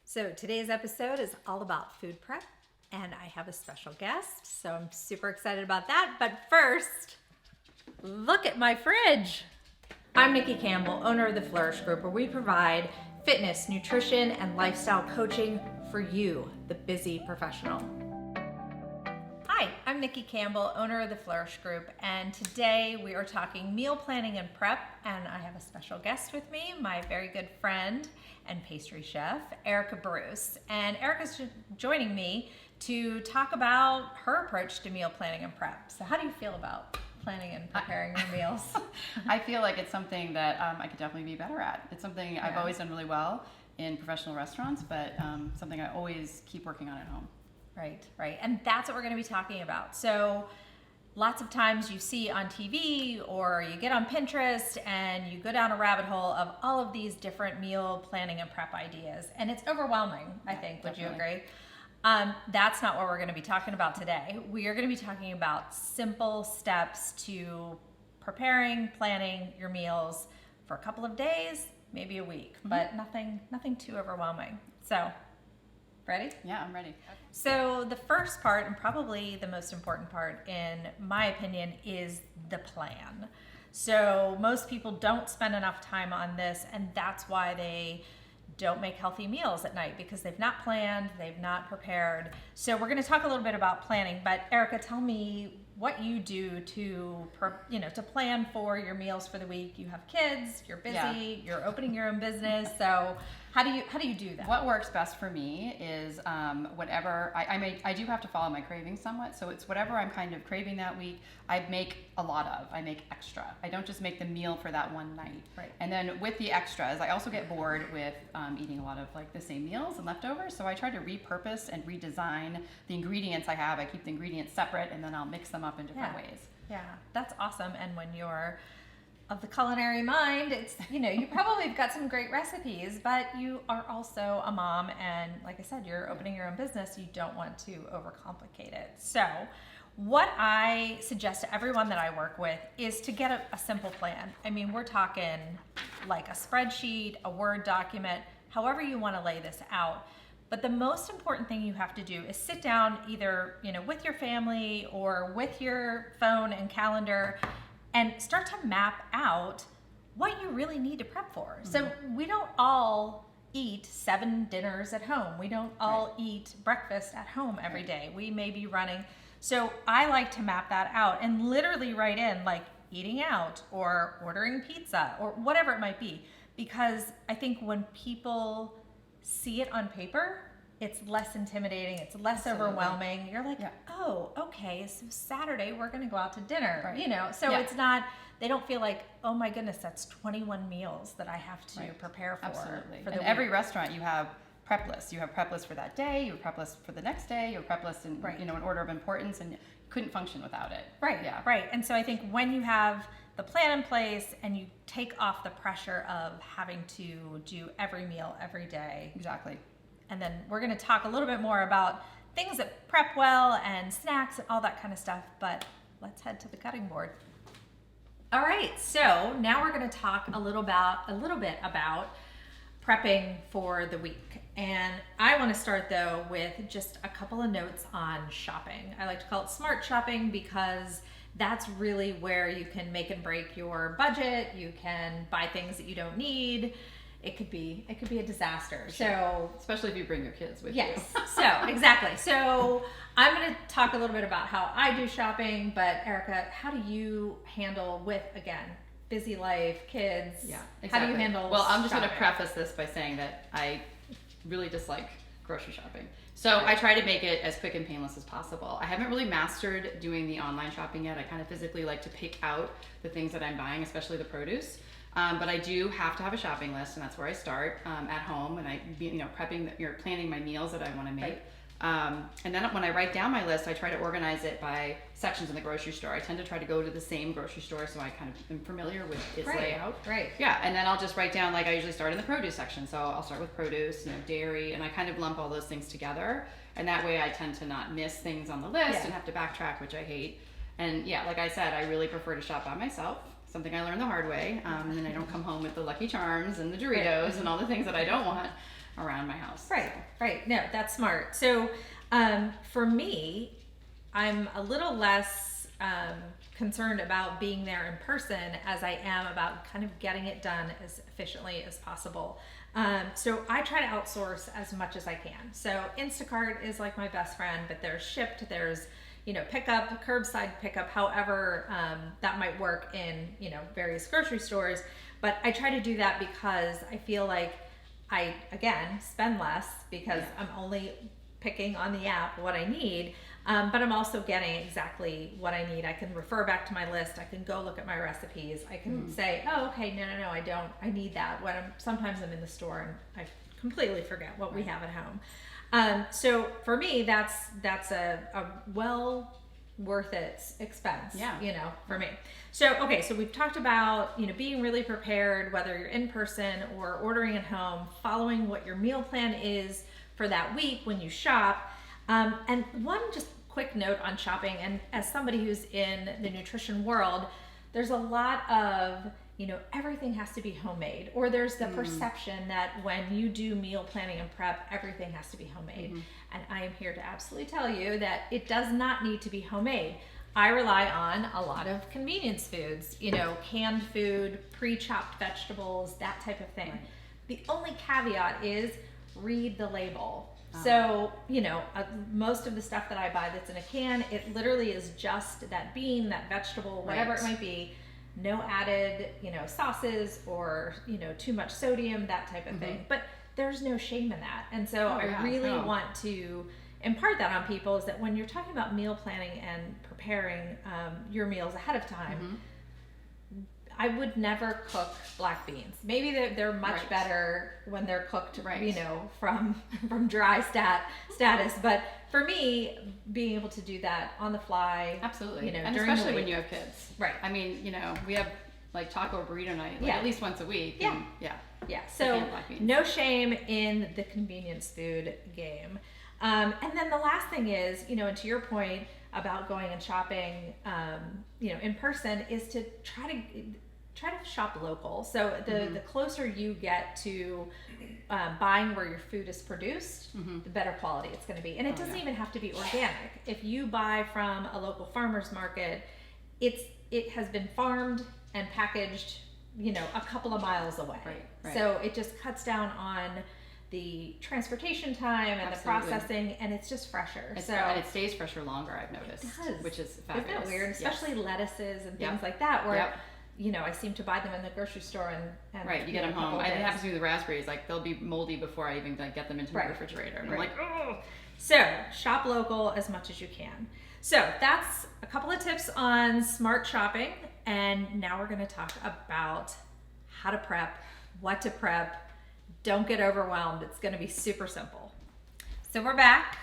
So today's episode is all about food prep, and I have a special guest, so I'm super excited about that. But first, look at my fridge. I'm Nikki Campbell, owner of the Flourish Group, where we provide fitness, nutrition, and lifestyle coaching for you, the busy professional. Hi, I'm Nikki Campbell, owner of the Flourish Group, and today we are talking meal planning and prep, and I have a special guest with me, my very good friend and pastry chef, Erika Bruce. And Erika's joining me to talk about her approach to meal planning and prep. So how do you feel about planning and preparing your meals? I feel like it's something that I could definitely be better at. It's something I've always done really well in professional restaurants, but something I always keep working on at home. Right. And that's what we're going to be talking about. So lots of times you see on TV or you get on Pinterest and you go down a rabbit hole of all of these different meal planning and prep ideas. And it's overwhelming, I think. Would you agree? That's not what we're going to be talking about today. We are going to be talking about simple steps to preparing, planning your meals for a couple of days, maybe a week, but nothing too overwhelming. So, ready? Yeah, I'm ready. So the first part, and probably the most important part in my opinion, is the plan. So most people don't spend enough time on this, and that's why they don't make healthy meals at night, because they've not planned, they've not prepared. So we're going to talk a little bit about planning, but Erika, tell me what you do to plan for your meals for the week. You have kids, you're busy, you're opening your own business. So how do you do that? What works best for me is whatever I do have to follow my cravings somewhat. So it's whatever I'm kind of craving that week, I make a lot of. I make extra. I don't just make the meal for that one night. Right. And then with the extras, I also get bored with eating a lot of like the same meals and leftovers. So I try to repurpose and redesign the ingredients I have. I keep the ingredients separate, and then I'll mix them up in different ways. Yeah, that's awesome. And when you're of the culinary mind, it's, you probably have got some great recipes, but you are also a mom, and like I said, you're opening your own business. You don't want to overcomplicate it. So what I suggest to everyone that I work with is to get a simple plan. I mean, we're talking like a spreadsheet, a Word document, however you want to lay this out. But the most important thing you have to do is sit down either, with your family or with your phone and calendar and start to map out what you really need to prep for. Mm-hmm. So we don't all eat 7 dinners at home. We don't all eat breakfast at home every day. We may be running. So I like to map that out and literally write in like eating out or ordering pizza or whatever it might be. Because I think when people see it on paper, it's less intimidating, it's less overwhelming. You're like, oh, okay, so Saturday we're gonna go out to dinner, So it's not, they don't feel like, oh my goodness, that's 21 meals that I have to prepare for. Absolutely. For in every restaurant you have prep lists. You have prep lists for that day, you have prep lists for the next day, you have prep lists in, in order of importance, and you couldn't function without it. Right. And so I think when you have the plan in place and you take off the pressure of having to do every meal every day. Exactly. And then we're going to talk a little bit more about things that prep well and snacks and all that kind of stuff, but let's head to the cutting board. All right, so now we're going to talk a little bit about prepping for the week. And I want to start though with just a couple of notes on shopping. I like to call it smart shopping because that's really where you can make and break your budget. You can buy things that you don't need. It could be a disaster. Sure. So especially if you bring your kids with you. Yes. So exactly. So I'm going to talk a little bit about how I do shopping, but Erika, how do you handle with, again, busy life, kids? Yeah, exactly. How do you handle Well, I'm just going to shopping? preface this by saying that I really dislike grocery shopping. So I try to make it as quick and painless as possible. I haven't really mastered doing the online shopping yet. I kind of physically like to pick out the things that I'm buying, especially the produce. But I do have to have a shopping list, and that's where I start at home, and I, planning my meals that I want to make. And then when I write down my list, I try to organize it by sections in the grocery store. I tend to try to go to the same grocery store, so I kind of am familiar with its layout. Right. Yeah, and then I'll just write down, like I usually start in the produce section. So I'll start with produce, dairy, and I kind of lump all those things together. And that way I tend to not miss things on the list and have to backtrack, which I hate. And yeah, like I said, I really prefer to shop by myself. Something I learned the hard way, and then I don't come home with the Lucky Charms and the Doritos and all the things that I don't want. around my house. Right. No, that's smart. So for me, I'm a little less concerned about being there in person as I am about kind of getting it done as efficiently as possible. So I try to outsource as much as I can. So Instacart is like my best friend, but there's Shipt, there's pickup, curbside pickup, however that might work in various grocery stores. But I try to do that because I feel like I, again, spend less because I'm only picking on the app what I need, but I'm also getting exactly what I need. I can refer back to my list. I can go look at my recipes. I can say, oh, okay, no, I don't. I need that. Sometimes I'm in the store and I completely forget what we have at home. So for me, that's a well worth it expense, for me. So we've talked about, being really prepared, whether you're in person or ordering at home, following what your meal plan is for that week when you shop. And one just quick note on shopping, and as somebody who's in the nutrition world, there's a lot of, everything has to be homemade, or there's the perception that when you do meal planning and prep, everything has to be homemade. And I am here to absolutely tell you that it does not need to be homemade. I rely on a lot of convenience foods, canned food, pre-chopped vegetables, that type of thing. The only caveat is read the label. So, most of the stuff that I buy that's in a can, it literally is just that bean, that vegetable, whatever it might be, no added, sauces or, too much sodium, that type of thing. But there's no shame in that. And so I really want to impart that on people, is that when you're talking about meal planning and preparing your meals ahead of time, I would never cook black beans. Maybe they're much better when they're cooked, from dry status. But for me, being able to do that on the fly, absolutely, and during especially the week, when you have kids, right? I mean, we have like taco or burrito night, at least once a week. So no shame in the convenience food game. And then the last thing is, and to your point about going and shopping, in person, is to try to shop local. So the closer you get to buying where your food is produced, the better quality it's going to be. And it doesn't even have to be organic. If you buy from a local farmer's market, it has been farmed and packaged, a couple of miles away. Right. So it just cuts down on the transportation time and the processing, and it's just fresher. And it stays fresher longer, I've noticed. It does. Which is fabulous. Isn't that weird? Especially lettuces and things like that, where I seem to buy them in the grocery store and you get them home. It happens to me with the raspberries. Like, they'll be moldy before I even get them into my refrigerator. And I'm like, oh. So shop local as much as you can. So that's a couple of tips on smart shopping, and now we're going to talk about how to prep, what to prep. Don't get overwhelmed. It's going to be super simple. So we're back.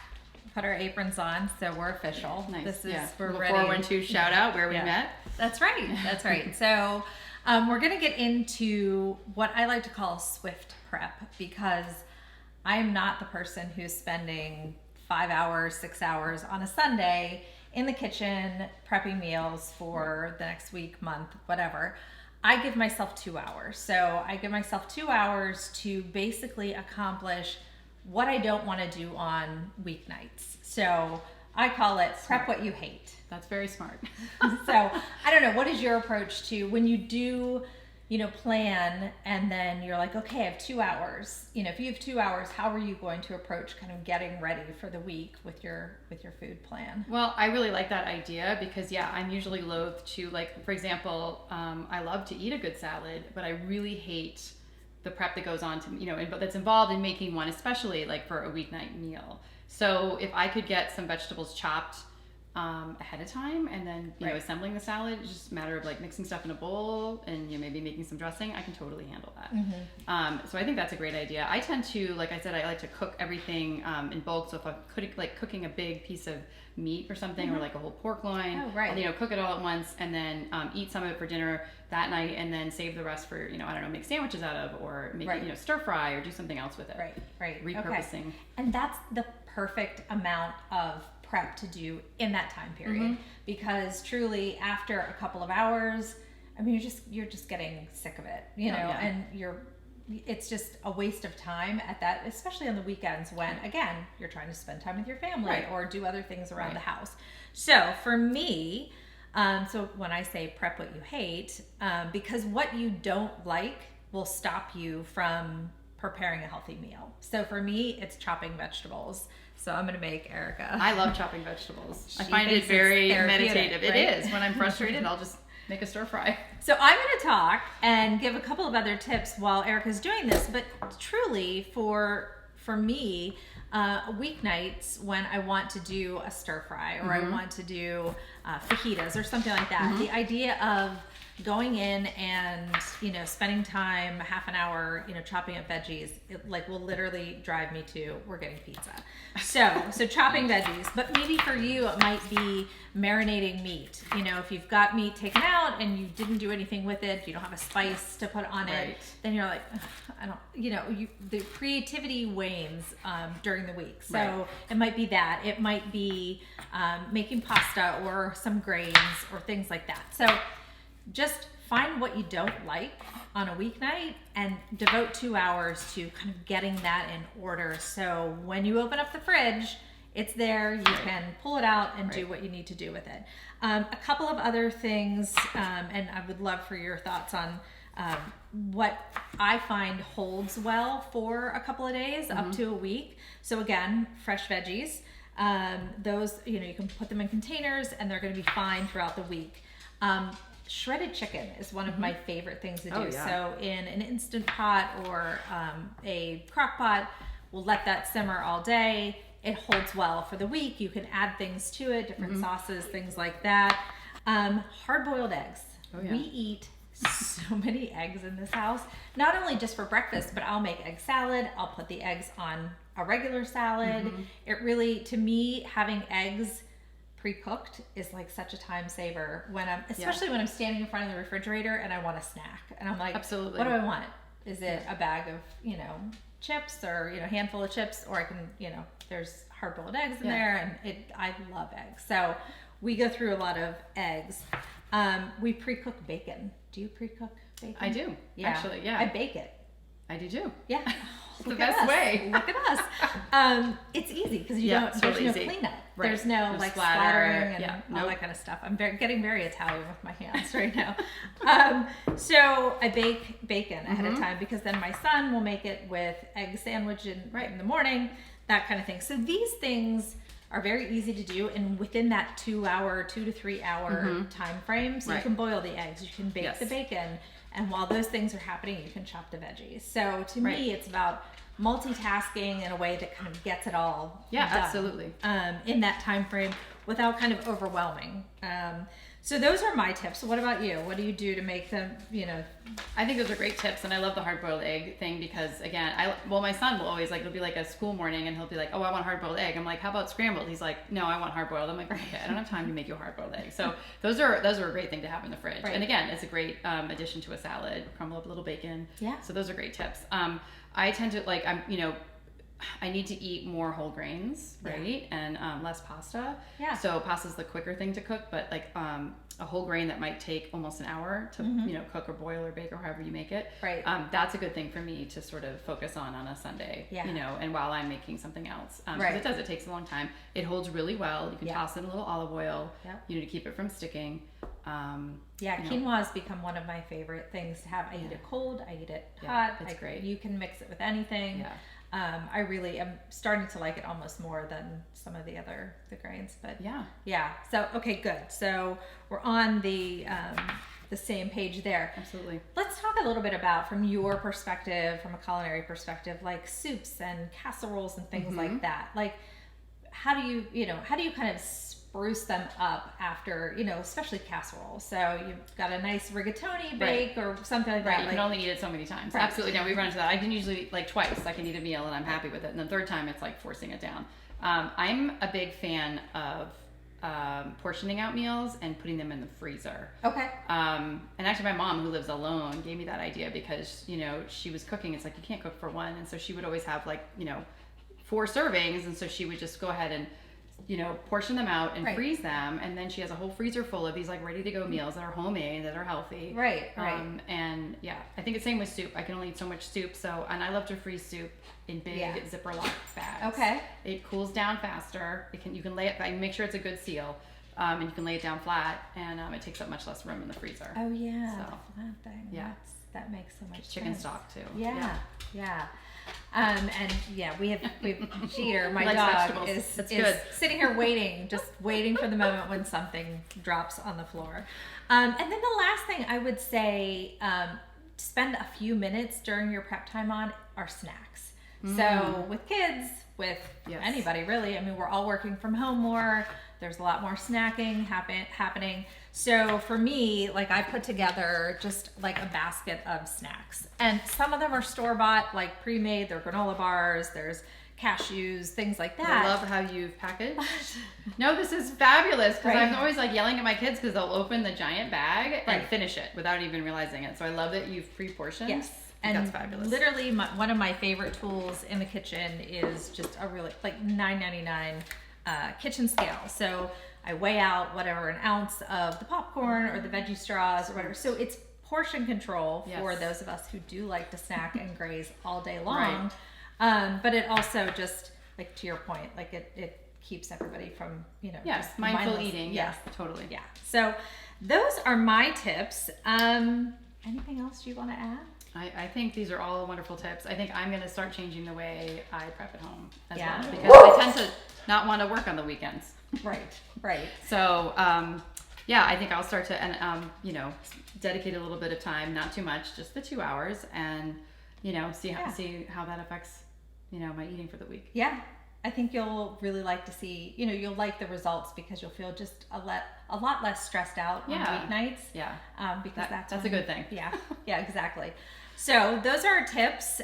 Put our aprons on, so we're official. Nice. This is we're ready. 412 shout out where we met. That's right. So we're going to get into what I like to call swift prep, because I'm not the person who's spending 5 hours, 6 hours on a Sunday in the kitchen prepping meals for the next week, month, whatever. I give myself 2 hours. So I give myself 2 hours to basically accomplish what I don't want to do on weeknights. So I call it prep what you hate. That's very smart. So I don't know, what is your approach to when you do, plan, and then you're like, okay, I have 2 hours. If you have 2 hours, how are you going to approach kind of getting ready for the week with your food plan? Well, I really like that idea because, I'm usually loath to, like, for example, I love to eat a good salad, but I really hate the prep that goes on to, but that's involved in making one, especially like for a weeknight meal. So if I could get some vegetables chopped ahead of time, and then assembling the salad, it's just a matter of like mixing stuff in a bowl and maybe making some dressing, I can totally handle that. So I think that's a great idea. I tend to, like I said, I like to cook everything in bulk. So if I'm cooking a big piece of meat or something, or like a whole pork loin, I'll, cook it all at once, and then eat some of it for dinner that night, and then save the rest for, I don't know, make sandwiches out of, or make stir fry, or do something else with it. Right. Repurposing. Okay. And that's the perfect amount of prep to do in that time period, because truly after a couple of hours, I mean, you're just getting sick of it, and you're it's just a waste of time at that, especially on the weekends when, again, you're trying to spend time with your family Right. or do other things around Right. the house. So for me, so when I say prep what you hate, because what you don't like will stop you from preparing a healthy meal. So for me, it's chopping vegetables. So I'm going to make Erika. I love chopping vegetables. I She find it thinks it's very therapeutic, meditative. right? It is. When I'm frustrated, I'll just make a stir fry. So I'm going to talk and give a couple of other tips while Erica's doing this, but truly for me, weeknights when I want to do a stir fry or I want to do fajitas or something like that, the idea of going in and, you know, spending time, half an hour, you know, chopping up veggies, it like will literally drive me to, we're getting pizza. So chopping veggies, but maybe for you, it might be marinating meat. You know, if you've got meat taken out and you didn't do anything with it, you don't have a spice to put on it, Right. then you're like, "Ugh, I don't, you know, the creativity wanes during the week. So Right. it might be that. It might be making pasta or some grains or things like that. So just find what you don't like on a weeknight and devote 2 hours to kind of getting that in order. So when you open up the fridge, it's there. You can pull it out and do Right. what you need to do with it. A couple of other things, and I would love for your thoughts on what I find holds well for a couple of days, up to a week. So again, fresh veggies. Those, you know, you can put them in containers and they're going to be fine throughout the week. Shredded chicken is one of my favorite things to do. Oh, yeah. So in an Instant Pot or a crock pot, we'll let that simmer all day. It holds well for the week. You can add things to it, different sauces, things like that. Hard-boiled eggs. Oh, yeah. We eat so many eggs in this house, not only just for breakfast, but I'll make egg salad. I'll put the eggs on a regular salad. It really, to me, having eggs pre-cooked is like such a time saver when especially when I'm standing in front of the refrigerator and I want a snack and I'm like, Absolutely. what do I want? Is it a bag of, you know, chips or, you know, handful of chips, or I can, you know, there's hard-boiled eggs in there, and I love eggs. So we go through a lot of eggs. We pre-cook bacon. Do you pre-cook bacon? I do. Yeah. Actually, yeah. I bake it. I do too. Yeah. It's the Look at best us. way. Look at us. It's easy because you Yeah, it's there's really no easy. cleanup. Right. There's no No like splatter. splattering and Yeah, all nope. that kind of stuff. I'm getting very Italian with my hands right now. So I bake bacon ahead of time because then my son will make it with egg sandwich in the morning, that kind of thing. So these things are very easy to do, and within that 2 to 3 hour time frame. So you Right. can boil the eggs, you can bake Yes. the bacon, and while those things are happening, you can chop the veggies. So to Right. me, it's about multitasking in a way that kind of gets it all Yeah, done, absolutely. in that time frame without kind of overwhelming. So those are my tips. What about you? What do you do to make them, you know? I think those are great tips, and I love the hard-boiled egg thing because, again, my son will always, like, it'll be like a school morning, and he'll be like, oh, I want hard-boiled egg. I'm like, how about scrambled? He's like, no, I want hard-boiled. I'm like, okay, I don't have time to make you a hard-boiled egg. So those are a great thing to have in the fridge. Right. And again, it's a great addition to a salad. Crumble up a little bacon. Yeah. So those are great tips. I tend to, like, I need to eat more whole grains, right? And less pasta. Yeah. So pasta's the quicker thing to cook, but like a whole grain that might take almost an hour to cook or boil or bake or however you make it. Right. That's a good thing for me to sort of focus on a Sunday. Yeah. And while I'm making something else, Right. because it takes a long time. It holds really well. You can Yeah. toss in a little olive oil. Yep. To keep it from sticking. Yeah, you know. quinoa has become one of my favorite things to have. I eat it cold. I eat it Yeah, hot. it's great. You can mix it with anything. Yeah. I really am starting to like it almost more than some of the grains, but Yeah. So okay, good. So we're on the same page there. Absolutely. Let's talk a little bit about, from your perspective, from a culinary perspective, like soups and casseroles and things like that. Like, how do you kind of spruce them up after, especially casserole? So you've got a nice rigatoni bake or something like that. You can only eat it so many times. Right. Absolutely. No, we run into that. I can usually, like, twice. I can eat a meal and I'm happy with it. And the third time, it's like forcing it down. I'm a big fan of portioning out meals and putting them in the freezer. Okay. And actually, my mom, who lives alone, gave me that idea because, she was cooking. It's like, you can't cook for one. And so she would always have, like, 4 servings. And so she would just go ahead and you know, portion them out and Right. freeze them, and then she has a whole freezer full of these like ready to go meals that are homemade, that are healthy. Right. And yeah, I think it's same with soup. I can only eat so much soup, so and I love to freeze soup in big Yeah. Ziploc bags. Okay. It cools down faster. You can lay it. Make sure it's a good seal, and you can lay it down flat, and it takes up much less room in the freezer. Oh yeah, So, the flat thing. yeah. That makes so much Chicken sense. stock too. Yeah. And yeah, we've Jeter, my Likes dog, vegetables. is That's good. sitting here waiting, just waiting for the moment when something drops on the floor. And then the last thing I would say, spend a few minutes during your prep time on are snacks. So with kids, with Yes. anybody really, I mean, we're all working from home more. There's a lot more snacking happening. So for me, like I put together just like a basket of snacks, and some of them are store-bought, like pre-made. They're granola bars, there's cashews, things like that. I love how you've packaged. No, this is fabulous, because Right. I'm always like yelling at my kids because they'll open the giant bag and Right. finish it without even realizing it. So I love that you've pre-portioned. Yes. I think And that's fabulous. literally one of my favorite tools in the kitchen is just a really like $9.99 kitchen scale. So I weigh out whatever an ounce of the popcorn or the veggie straws or whatever. So it's portion control for Yes. those of us who do like to snack and graze all day long. But it also just, like to your point, like it keeps everybody from, you know, Yes, just mindful mindless- eating. Yes. Yes, totally. Yeah. So those are my tips. Anything else you want to add? I think these are all wonderful tips. I think I'm going to start changing the way I prep at home as Yeah. well, because I tend to not want to work on the weekends. Right. So, yeah, I think I'll start to, and you know, dedicate a little bit of time, not too much, just the 2 hours, and you know, see how that affects, you know, my eating for the week. Yeah. I think you'll really like to see, you know, you'll like the results because you'll feel just a lot less stressed out on weeknights. Yeah. Because that's a when- good thing. Yeah. Yeah, exactly. So those are our tips.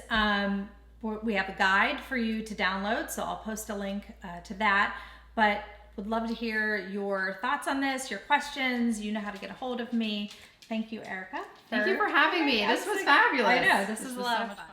We have a guide for you to download, so I'll post a link to that. But would love to hear your thoughts on this, your questions. You know how to get a hold of me. Thank you, Erica. Thank you for having me. This was fabulous. I know, this is a was lot so of much fun.